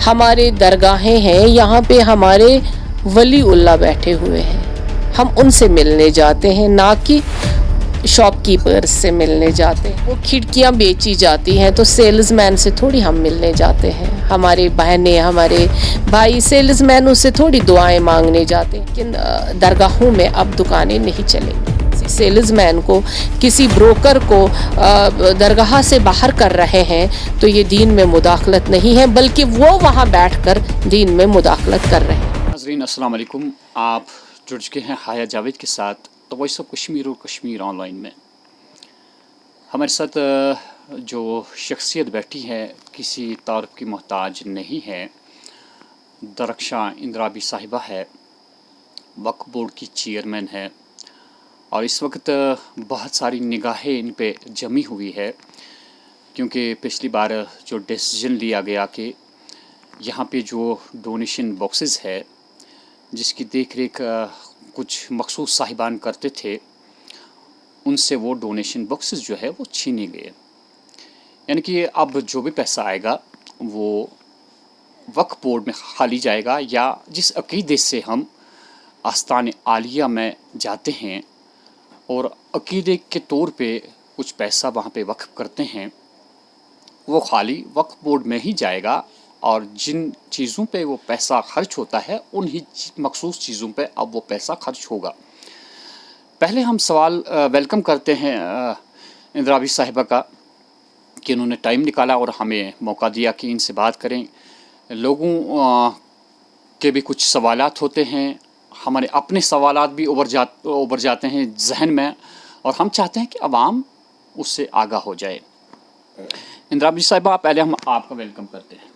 ہمارے درگاہیں ہیں، یہاں پہ ہمارے ولی اللہ بیٹھے ہوئے ہیں، ہم ان سے ملنے جاتے ہیں، نہ کہ شاپ کیپرز سے ملنے جاتے ہیں۔ وہ کھڑکیاں بیچی جاتی ہیں تو سیلز مین سے تھوڑی ہم ملنے جاتے ہیں، ہمارے بہنیں ہمارے بھائی سیلز مینوں سے تھوڑی دعائیں مانگنے جاتے ہیں۔ لیکن درگاہوں میں اب دکانیں نہیں چلیں گی۔ کسی سیلز مین کو، کسی بروکر کو درگاہ سے باہر کر رہے ہیں تو یہ دین میں مداخلت نہیں ہے، بلکہ وہ وہاں بیٹھ کر دین میں مداخلت کر رہے ہیں۔ ناظرین السلام علیکم، آپ جڑ چکے ہیں حیا جاوید کے ساتھ دا وائس آف کشمیر اور کشمیر آن لائن میں۔ ہمارے ساتھ جو شخصیت بیٹھی ہے کسی تعارف کی محتاج نہیں ہے، درخشاں اندرابی صاحبہ ہے، وقف بورڈ کی چیئرمین ہے، اور اس وقت بہت ساری نگاہیں ان پہ جمی ہوئی ہے، کیونکہ پچھلی بار جو ڈیسیژن لیا گیا کہ یہاں پہ جو ڈونیشن باکسز ہے جس کی دیکھ ریکھ کچھ مخصوص صاحبان کرتے تھے، ان سے وہ ڈونیشن باکسز جو ہے وہ چھینے گئے، یعنی کہ اب جو بھی پیسہ آئے گا وہ وقف بورڈ میں خالی جائے گا، یا جس عقیدے سے ہم آستان عالیہ میں جاتے ہیں اور عقیدے کے طور پہ کچھ پیسہ وہاں پہ وقف کرتے ہیں، وہ خالی وقف بورڈ میں ہی جائے گا، اور جن چیزوں پہ وہ پیسہ خرچ ہوتا ہے انہی مخصوص چیزوں پہ اب وہ پیسہ خرچ ہوگا۔ پہلے ہم سوال ویلکم کرتے ہیں اندرابی صاحبہ کا کہ انہوں نے ٹائم نکالا اور ہمیں موقع دیا کہ ان سے بات کریں۔ لوگوں کے بھی کچھ سوالات ہوتے ہیں، ہمارے اپنے سوالات بھی ابھر جاتے ہیں ذہن میں، اور ہم چاہتے ہیں کہ عوام اس سے آگاہ ہو جائے۔ اندرابی صاحبہ، پہلے ہم آپ کا ویلکم کرتے ہیں۔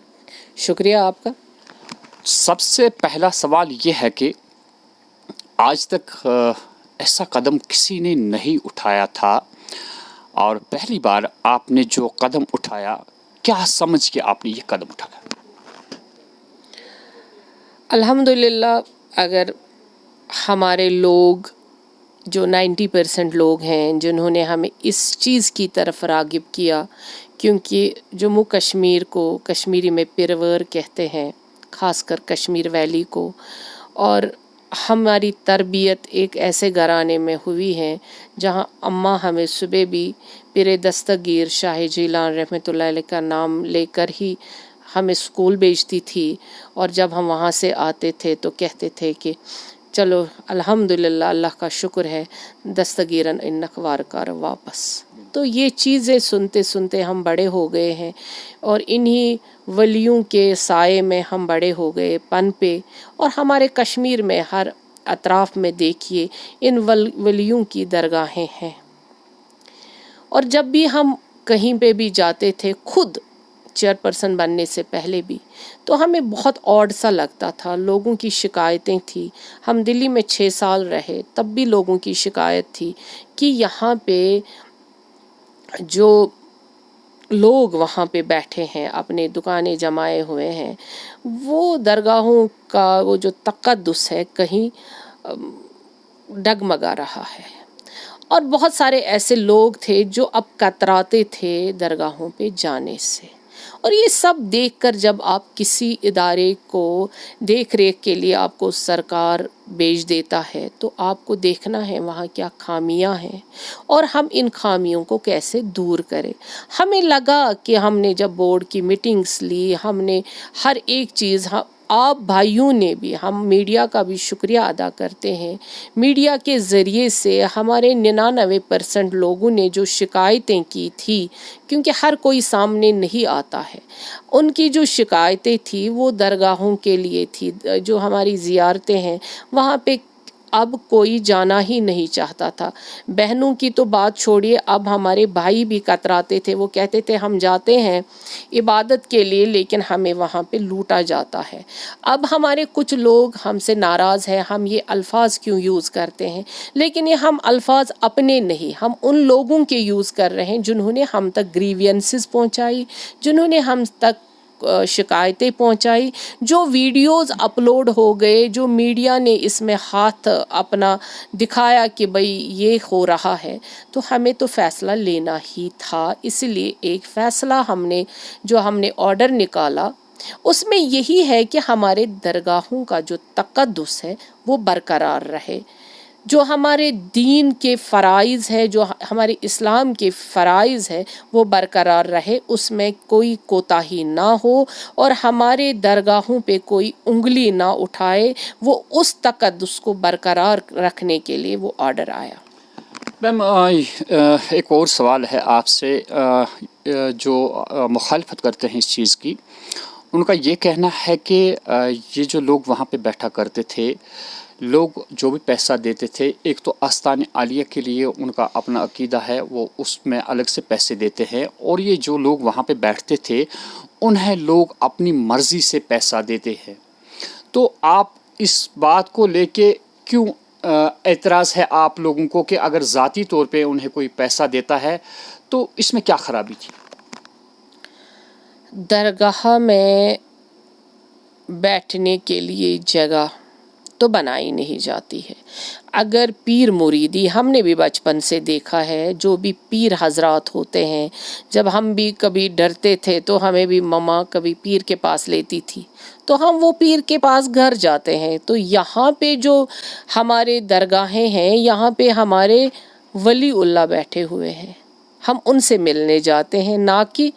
شکریہ آپ کا۔ سب سے پہلا سوال یہ ہے کہ آج تک ایسا قدم کسی نے نہیں اٹھایا تھا، اور پہلی بار آپ نے جو قدم اٹھایا، کیا سمجھ کے آپ نے یہ قدم اٹھایا؟ الحمدللہ، اگر ہمارے لوگ جو 90% لوگ ہیں جنہوں نے ہمیں اس چیز کی طرف راغب کیا، کیونکہ جموں کشمیر کو کشمیری میں پرور کہتے ہیں، خاص کر کشمیر ویلی کو، اور ہماری تربیت ایک ایسے گھرانے میں ہوئی ہے جہاں اماں ہمیں صبح بھی پیر دستگیر شاہ جیلان رحمۃ اللہ علیہ کا نام لے کر ہی ہمیں اسکول بھیجتی تھی، اور جب ہم وہاں سے آتے تھے تو کہتے تھے کہ چلو الحمدللہ، اللہ کا شکر ہے، دستگیرن انک وارکار واپس۔ تو یہ چیزیں سنتے سنتے ہم بڑے ہو گئے ہیں، اور انہی ولیوں کے سائے میں ہم بڑے ہو گئے، پن پہ، اور ہمارے کشمیر میں ہر اطراف میں دیکھیے ان ولیوں کی درگاہیں ہیں۔ اور جب بھی ہم کہیں پہ بھی جاتے تھے، خود چیئرپرسن بننے سے پہلے بھی، تو ہمیں بہت آڈ سا لگتا تھا، لوگوں کی شکایتیں تھیں۔ ہم دلی میں 6 سال رہے، تب بھی لوگوں کی شکایت تھی کہ یہاں پہ جو لوگ وہاں پہ بیٹھے ہیں، اپنے دکانیں جمائے ہوئے ہیں، وہ درگاہوں کا وہ جو تقدس ہے کہیں ڈگمگا رہا ہے۔ اور بہت سارے ایسے لوگ تھے جو اب کتراتے تھے درگاہوں پہ جانے سے، اور یہ سب دیکھ کر جب آپ کسی ادارے کو دیکھ ریکھ کے لیے آپ کو سرکار بھیج دیتا ہے تو آپ کو دیکھنا ہے وہاں کیا خامیاں ہیں، اور ہم ان خامیوں کو کیسے دور کریں۔ ہمیں لگا کہ ہم نے جب بورڈ کی میٹنگز لی، ہم نے ہر ایک چیز، آپ بھائیوں نے بھی، ہم میڈیا کا بھی شکریہ ادا کرتے ہیں، میڈیا کے ذریعے سے ہمارے 99% لوگوں نے جو شکایتیں کی تھی، کیونکہ ہر کوئی سامنے نہیں آتا ہے، ان کی جو شکایتیں تھی وہ درگاہوں کے لیے تھی۔ جو ہماری زیارتیں ہیں وہاں پہ اب کوئی جانا ہی نہیں چاہتا تھا۔ بہنوں کی تو بات چھوڑیے، اب ہمارے بھائی بھی کتراتے تھے، وہ کہتے تھے ہم جاتے ہیں عبادت کے لیے لیکن ہمیں وہاں پہ لوٹا جاتا ہے۔ اب ہمارے کچھ لوگ ہم سے ناراض ہیں، ہم یہ الفاظ کیوں یوز کرتے ہیں، لیکن یہ ہم الفاظ اپنے نہیں، ہم ان لوگوں کے یوز کر رہے ہیں جنہوں نے ہم تک گریوینسز پہنچائی، جنہوں نے ہم تک شکایتیں پہنچائی، جو ویڈیوز اپلوڈ ہو گئے، جو میڈیا نے اس میں ہاتھ اپنا دکھایا کہ بھئی یہ ہو رہا ہے، تو ہمیں تو فیصلہ لینا ہی تھا۔ اس لیے ایک فیصلہ ہم نے آرڈر نکالا اس میں یہی ہے کہ ہمارے درگاہوں کا جو تقدس ہے وہ برقرار رہے، جو ہمارے دین کے فرائض ہے، جو ہمارے اسلام کے فرائض ہے وہ برقرار رہے، اس میں کوئی کوتاہی نہ ہو اور ہمارے درگاہوں پہ کوئی انگلی نہ اٹھائے، وہ اس تقدس کو برقرار رکھنے کے لیے وہ آرڈر آیا۔ میم ایک اور سوال ہے آپ سے، جو مخالفت کرتے ہیں اس چیز کی، ان کا یہ کہنا ہے کہ یہ جو لوگ وہاں پہ بیٹھا کرتے تھے، لوگ جو بھی پیسہ دیتے تھے، ایک تو آستان عالیہ کے لیے ان کا اپنا عقیدہ ہے، وہ اس میں الگ سے پیسے دیتے ہیں، اور یہ جو لوگ وہاں پہ بیٹھتے تھے انہیں لوگ اپنی مرضی سے پیسہ دیتے ہیں۔ تو آپ اس بات کو لے کے کیوں اعتراض ہے آپ لوگوں کو کہ اگر ذاتی طور پہ انہیں کوئی پیسہ دیتا ہے تو اس میں کیا خرابی تھی؟ درگاہ میں بیٹھنے کے لیے جگہ تو بنائی نہیں جاتی ہے۔ اگر پیر مریدی، ہم نے بھی بچپن سے دیکھا ہے، جو بھی پیر حضرات ہوتے ہیں، جب ہم بھی کبھی ڈرتے تھے تو ہمیں بھی ماما کبھی پیر کے پاس لیتی تھی، تو ہم وہ پیر کے پاس گھر جاتے ہیں۔ تو یہاں پہ جو ہمارے درگاہیں ہیں، یہاں پہ ہمارے ولی اللہ بیٹھے ہوئے ہیں، ہم ان سے ملنے جاتے ہیں، نہ کہ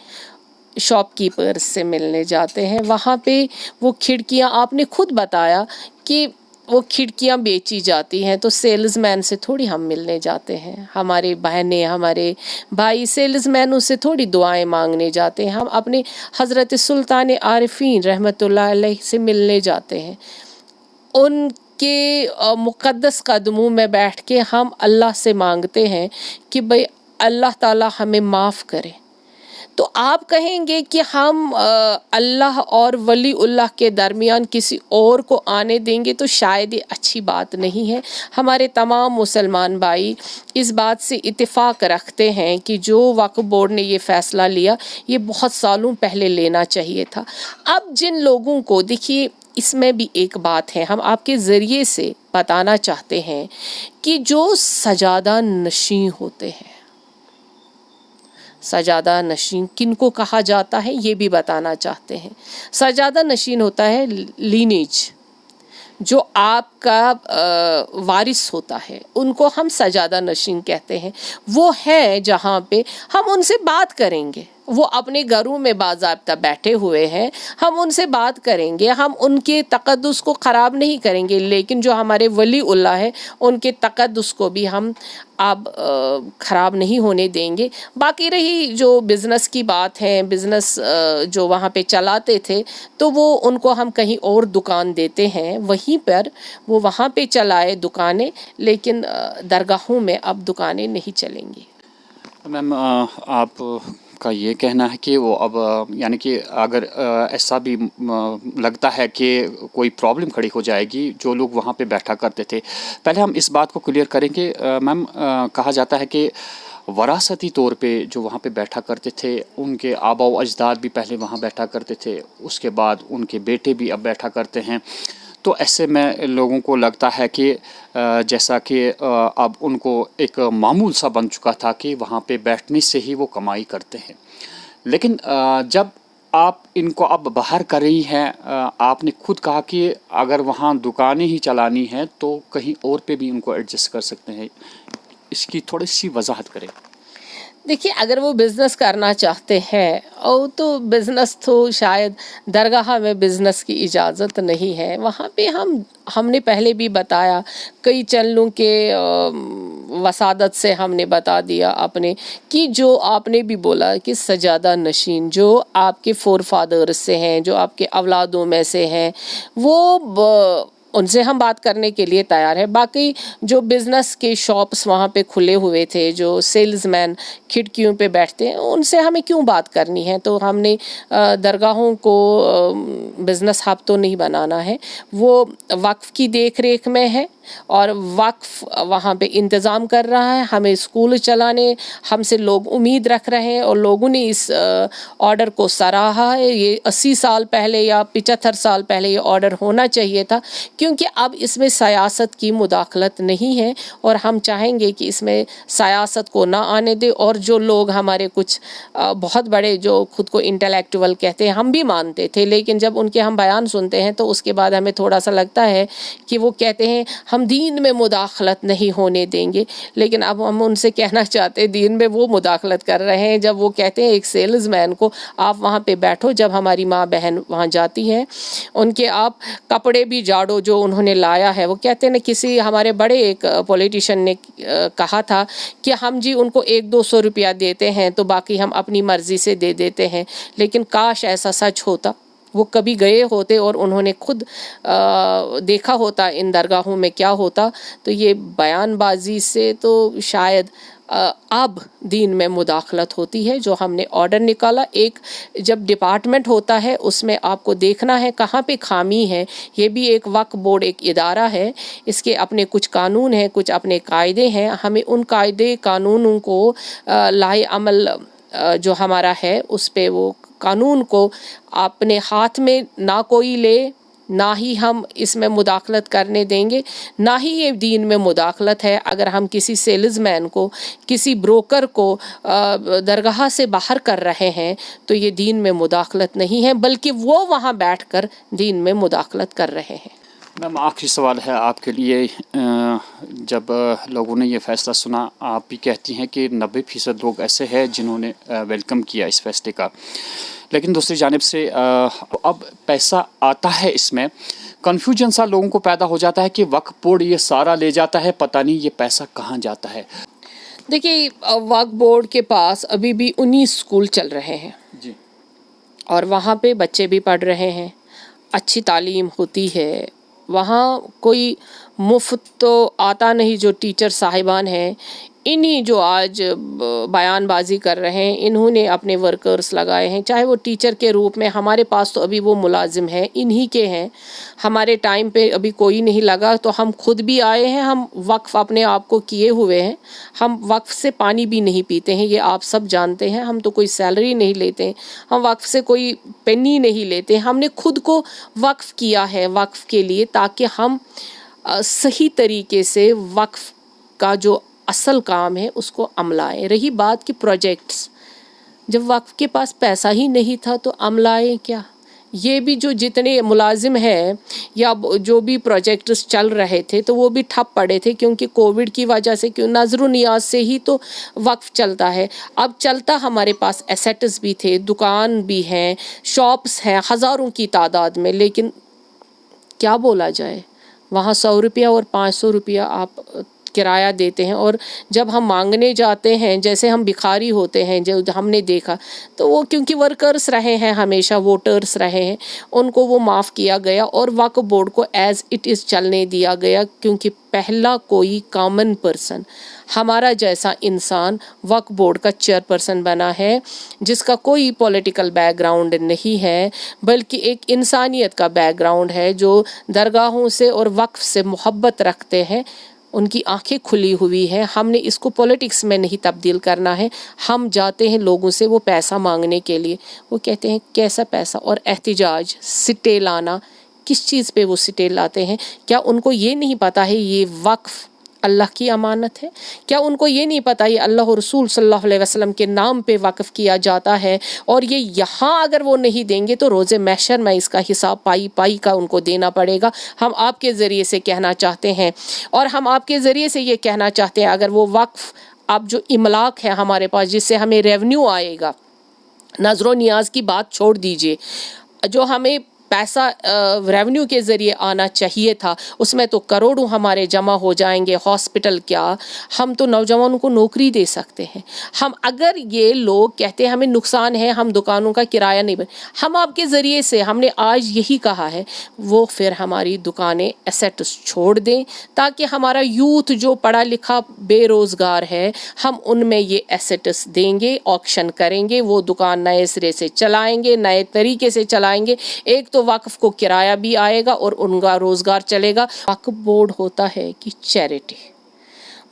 شاپ کیپرز سے ملنے جاتے ہیں۔ وہاں پہ وہ کھڑکیاں، آپ نے خود بتایا کہ وہ کھڑکیاں بیچی جاتی ہیں، تو سیلز مین سے تھوڑی ہم ملنے جاتے ہیں، ہمارے بہنیں، ہمارے بھائی سیلز مینوں سے تھوڑی دعائیں مانگنے جاتے ہیں، ہم اپنے حضرت سلطان عارفین رحمۃ اللہ علیہ سے ملنے جاتے ہیں۔ ان کے مقدس قدموں میں بیٹھ کے ہم اللہ سے مانگتے ہیں کہ بھئی اللہ تعالی ہمیں معاف کرے۔ تو آپ کہیں گے کہ ہم اللہ اور ولی اللہ کے درمیان کسی اور کو آنے دیں گے، تو شاید یہ اچھی بات نہیں ہے۔ ہمارے تمام مسلمان بھائی اس بات سے اتفاق رکھتے ہیں کہ جو وقف بورڈ نے یہ فیصلہ لیا، یہ بہت سالوں پہلے لینا چاہیے تھا۔ اب جن لوگوں کو، دیکھیے اس میں بھی ایک بات ہے، ہم آپ کے ذریعے سے بتانا چاہتے ہیں کہ جو سجادہ نشین ہوتے ہیں، سجادہ نشین کن کو کہا جاتا ہے یہ بھی بتانا چاہتے ہیں۔ سجادہ نشین ہوتا ہے لینیج، جو آپ کا وارث ہوتا ہے، ان کو ہم سجادہ نشین کہتے ہیں۔ وہ ہے جہاں پہ ہم ان سے بات کریں گے، وہ اپنے گھروں میں باضابطہ بیٹھے ہوئے ہیں، ہم ان سے بات کریں گے، ہم ان کے تقدس کو خراب نہیں کریں گے، لیکن جو ہمارے ولی اللہ ہے ان کے تقدس کو بھی ہم اب خراب نہیں ہونے دیں گے۔ باقی رہی جو بزنس کی بات ہے، بزنس جو وہاں پہ چلاتے تھے، تو وہ ان کو ہم کہیں اور دکان دیتے ہیں، وہیں پر وہ وہاں پہ چلائے دکانیں، لیکن درگاہوں میں اب دکانیں نہیں چلیں گی۔ میم آپ کا یہ کہنا ہے کہ وہ اب یعنی کہ اگر ایسا بھی لگتا ہے کہ کوئی پرابلم کھڑی ہو جائے گی، جو لوگ وہاں پہ بیٹھا کرتے تھے، پہلے ہم اس بات کو کلیئر کریں کہ میم کہا جاتا ہے کہ وراثتی طور پہ جو وہاں پہ بیٹھا کرتے تھے، ان کے آبا و اجداد بھی پہلے وہاں بیٹھا کرتے تھے، اس کے بعد ان کے بیٹے بھی اب بیٹھا کرتے ہیں، تو ایسے میں لوگوں کو لگتا ہے کہ جیسا کہ اب ان کو ایک معمول سا بن چکا تھا کہ وہاں پہ بیٹھنے سے ہی وہ کمائی کرتے ہیں۔ لیکن جب آپ ان کو اب باہر کر رہی ہیں، آپ نے خود کہا کہ اگر وہاں دکانیں ہی چلانی ہیں تو کہیں اور پہ بھی ان کو ایڈجسٹ کر سکتے ہیں، اس کی تھوڑی سی وضاحت کریں۔ دیکھیے اگر وہ بزنس کرنا چاہتے ہیں اور تو بزنس تو شاید درگاہ میں بزنس کی اجازت نہیں ہے، وہاں پہ ہم نے پہلے بھی بتایا، کئی چینلوں کے وسادت سے ہم نے بتا دیا اپنے، کہ جو آپ نے بھی بولا کہ سجادہ نشین جو آپ کے فور فادرز سے ہیں، جو آپ کے اولادوں میں سے ہیں، وہ ان سے ہم بات کرنے کے لیے تیار ہے۔ باقی جو بزنس کے شاپس وہاں پہ کھلے ہوئے تھے، جو سیلز مین کھڑکیوں پہ بیٹھتے ہیں، ان سے ہمیں کیوں بات کرنی ہے؟ تو ہم نے درگاہوں کو بزنس ہب تو نہیں بنانا ہے، وہ وقف کی دیکھ ریکھ میں ہے، اور وقف وہاں پہ انتظام کر رہا ہے، ہمیں اسکول چلانے، ہم سے لوگ امید رکھ رہے ہیں، اور لوگوں نے اس آرڈر کو سراہا ہے۔ یہ 80 سال پہلے یا 75 سال پہلے یہ آرڈر ہونا چاہیے تھا کیونکہ اب اس میں سیاست کی مداخلت نہیں ہے اور ہم چاہیں گے کہ اس میں سیاست کو نہ آنے دے. اور جو لوگ ہمارے کچھ بہت بڑے جو خود کو انٹلیکچوئل کہتے ہیں، ہم بھی مانتے تھے، لیکن جب ان کے ہم بیان سنتے ہیں تو اس کے بعد ہمیں تھوڑا سا لگتا ہے کہ وہ کہتے ہیں ہم دین میں مداخلت نہیں ہونے دیں گے. لیکن اب ہم ان سے کہنا چاہتے ہیں دین میں وہ مداخلت کر رہے ہیں جب وہ کہتے ہیں ایک سیلز مین کو آپ وہاں پہ بیٹھو، جب ہماری ماں بہن وہاں جاتی ہیں ان کے آپ کپڑے بھی جاڑو جو انہوں نے لایا ہے. وہ کہتے ہیں کسی ہمارے بڑے ایک پولیٹیشین نے کہا تھا کہ ہم جی ان کو 100-200 روپیہ دیتے ہیں تو باقی ہم اپنی مرضی سے دے دیتے ہیں. لیکن کاش ایسا سچ ہوتا، وہ کبھی گئے ہوتے اور انہوں نے خود دیکھا ہوتا ان درگاہوں میں کیا ہوتا. تو یہ بیان بازی سے تو شاید اب دین میں مداخلت ہوتی ہے. جو ہم نے آرڈر نکالا، ایک جب ڈپارٹمنٹ ہوتا ہے اس میں آپ کو دیکھنا ہے کہاں پہ خامی ہے. یہ بھی ایک وقف بورڈ ایک ادارہ ہے، اس کے اپنے کچھ قانون ہیں، کچھ اپنے قاعدے ہیں. ہمیں ان قاعدے قانونوں کو لائے عمل جو ہمارا ہے اس پہ وہ قانون کو اپنے ہاتھ میں نہ کوئی لے، نہ ہی ہم اس میں مداخلت کرنے دیں گے، نہ ہی یہ دین میں مداخلت ہے. اگر ہم کسی سیلز مین کو، کسی بروکر کو درگاہ سے باہر کر رہے ہیں تو یہ دین میں مداخلت نہیں ہے، بلکہ وہ وہاں بیٹھ کر دین میں مداخلت کر رہے ہیں. میم آخری سوال ہے آپ کے لیے، جب لوگوں نے یہ فیصلہ سنا، آپ بھی کہتی ہیں کہ 90% لوگ ایسے ہیں جنہوں نے ویلکم کیا اس فیصلے کا، لیکن دوسری جانب سے اب پیسہ آتا ہے، اس میں کنفیوژن سا لوگوں کو پیدا ہو جاتا ہے کہ وقف بورڈ یہ سارا لے جاتا ہے، پتہ نہیں یہ پیسہ کہاں جاتا ہے. دیکھیے وقف بورڈ کے پاس ابھی بھی 19 اسکول چل رہے ہیں جی، اور وہاں پہ بچے بھی پڑھ رہے ہیں، اچھی تعلیم ہوتی ہے وہاں. کوئی مفت تو آتا نہیں. جو ٹیچر صاحبان ہیں انہی جو آج بیان بازی کر رہے ہیں، انہوں نے اپنے ورکرز لگائے ہیں، چاہے وہ ٹیچر کے روپ میں. ہمارے پاس تو ابھی وہ ملازم ہیں، انہی کے ہیں. ہمارے ٹائم پہ ابھی کوئی نہیں لگا تو ہم خود بھی آئے ہیں. ہم وقف اپنے آپ کو کیے ہوئے ہیں. ہم وقف سے پانی بھی نہیں پیتے ہیں، یہ آپ سب جانتے ہیں. ہم تو کوئی سیلری نہیں لیتے ہیں، ہم وقف سے کوئی پینی نہیں لیتے. ہم نے خود کو وقف کیا ہے وقف کے لیے، تاکہ ہم صحیح طریقے سے وقف کا جو اصل کام ہے اس کو عملائیں. رہی بات کی پروجیکٹس، جب وقف کے پاس پیسہ ہی نہیں تھا تو عملائیں کیا. یہ بھی جو جتنے ملازم ہیں یا جو بھی پروجیکٹس چل رہے تھے تو وہ بھی ٹھپ پڑے تھے، کیونکہ کووڈ کی وجہ سے. کیوں نظر و نیاز سے ہی تو وقف چلتا ہے. اب چلتا ہمارے پاس ایسیٹس بھی تھے، دکان بھی ہیں، شاپس ہیں ہزاروں کی تعداد میں. لیکن کیا بولا جائے، وہاں 100 روپیہ اور 500 روپیہ آپ کرایہ دیتے ہیں، اور جب ہم مانگنے جاتے ہیں جیسے ہم بھکاری ہوتے ہیں. جو ہم نے دیکھا تو وہ کیونکہ ورکرز رہے ہیں، ہمیشہ ووٹرز رہے ہیں، ان کو وہ معاف کیا گیا اور وقف بورڈ کو ایز اٹ از چلنے دیا گیا. کیونکہ پہلا کوئی کامن پرسن، ہمارا جیسا انسان وقف بورڈ کا چیئرپرسن بنا ہے، جس کا کوئی پولیٹیکل بیک گراؤنڈ نہیں ہے، بلکہ ایک انسانیت کا بیک گراؤنڈ ہے. جو درگاہوں سے اور وقف سے محبت رکھتے ہیں، ان کی آنکھیں کھلی ہوئی ہیں. ہم نے اس کو پولیٹکس میں نہیں تبدیل کرنا ہے. ہم جاتے ہیں لوگوں سے وہ پیسہ مانگنے کے لیے، وہ کہتے ہیں کیسا پیسہ، اور احتجاج، سٹے لانا. کس چیز پہ وہ سٹے لاتے ہیں؟ کیا ان کو یہ نہیں پتا ہے یہ وقف اللہ کی امانت ہے؟ کیا ان کو یہ نہیں پتا یہ اللہ و رسول صلی اللہ علیہ وسلم کے نام پہ وقف کیا جاتا ہے؟ اور یہ یہاں اگر وہ نہیں دیں گے تو روز محشر میں اس کا حساب پائی پائی کا ان کو دینا پڑے گا. ہم آپ کے ذریعے سے کہنا چاہتے ہیں، اور ہم آپ کے ذریعے سے یہ کہنا چاہتے ہیں، اگر وہ وقف اب جو املاک ہے ہمارے پاس جس سے ہمیں ریونیو آئے گا، نظر و نیاز کی بات چھوڑ دیجئے، جو ہمیں پیسہ ریونیو کے ذریعے آنا چاہیے تھا اس میں تو کروڑوں ہمارے جمع ہو جائیں گے. ہاسپٹل کیا، ہم تو نوجوانوں کو نوکری دے سکتے ہیں. ہم اگر یہ لوگ کہتے ہیں ہمیں نقصان ہے، ہم دکانوں کا کرایہ نہیں ہم آپ کے ذریعے سے ہم نے آج یہی کہا ہے وہ پھر ہماری دکانیں ایسیٹس چھوڑ دیں، تاکہ ہمارا یوتھ جو پڑھا لکھا بے روزگار ہے ہم ان میں یہ ایسیٹس دیں گے، آکشن کریں گے، وہ دکان نئے سرے سے چلائیں گے، نئے طریقے سے چلائیں گے. ایک تو وقف کو کرایہ بھی آئے گا اور ان کا روزگار چلے گا. وقف بورڈ ہوتا ہے کہ چیریٹی،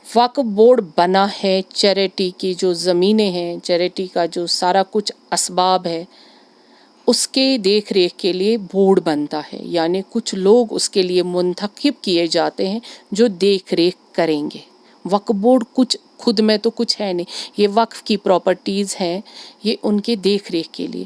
وقف بورڈ بنا ہے چیریٹی کی جو زمینیں ہیں، چیریٹی کا جو سارا کچھ اسباب ہے اس کے دیکھ ریکھ کے لیے بورڈ بنتا ہے، یعنی کچھ لوگ اس کے لیے منتخب کیے جاتے ہیں جو دیکھ ریکھ کریں گے۔ وقف بورڈ کچھ خود میں تو کچھ ہے نہیں، یہ وقف کی پراپرٹیز ہیں، یہ ان کے دیکھ ریکھ کے لیے۔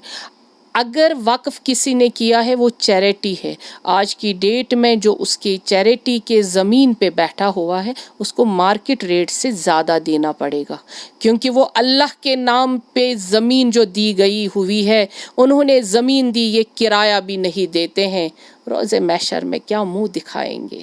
اگر وقف کسی نے کیا ہے وہ چیریٹی ہے، آج کی ڈیٹ میں جو اس کی چیریٹی کے زمین پہ بیٹھا ہوا ہے اس کو مارکیٹ ریٹ سے زیادہ دینا پڑے گا، کیونکہ وہ اللہ کے نام پہ زمین جو دی گئی ہوئی ہے، انہوں نے زمین دی، یہ کرایہ بھی نہیں دیتے ہیں، روز محشر میں کیا منہ دکھائیں گے؟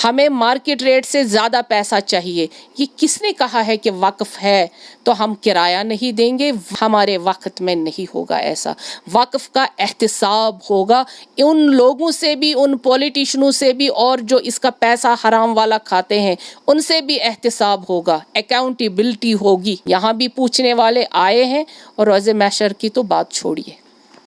ہمیں مارکیٹ ریٹ سے زیادہ پیسہ چاہیے۔ یہ کس نے کہا ہے کہ وقف ہے تو ہم کرایہ نہیں دیں گے؟ ہمارے وقت میں نہیں ہوگا ایسا۔ وقف کا احتساب ہوگا ان لوگوں سے بھی، ان پولیٹیشنوں سے بھی، اور جو اس کا پیسہ حرام والا کھاتے ہیں ان سے بھی احتساب ہوگا، اکاؤنٹیبلٹی ہوگی۔ یہاں بھی پوچھنے والے آئے ہیں، اور روز محشر کی تو بات چھوڑیے۔